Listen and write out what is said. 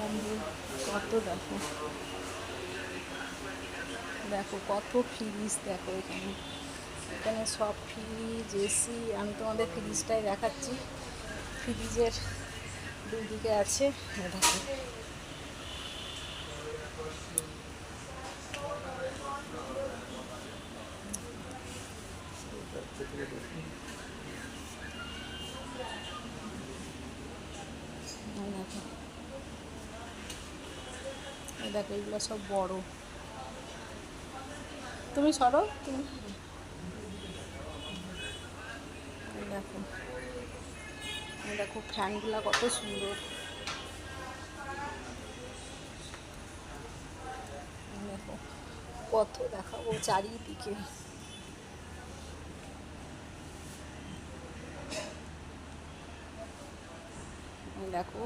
বন্ধু, কত দেখো, দেখো কত ফ্রিজ, দেখো এখানে এখানে সব ফ্রিজ, এসি। আমি তোমাদের ফ্রিজটাই দেখাচ্ছি। ফ্রিজের দুদিকে আছে, দেখো দেখো দেখো এগুলো সব বড়। তুমি সরো, তুমি দেখো, দেখো ফ্যানগুলো কত সুন্দর। দেখো কত দেখাবো চারিদিকে। দেখো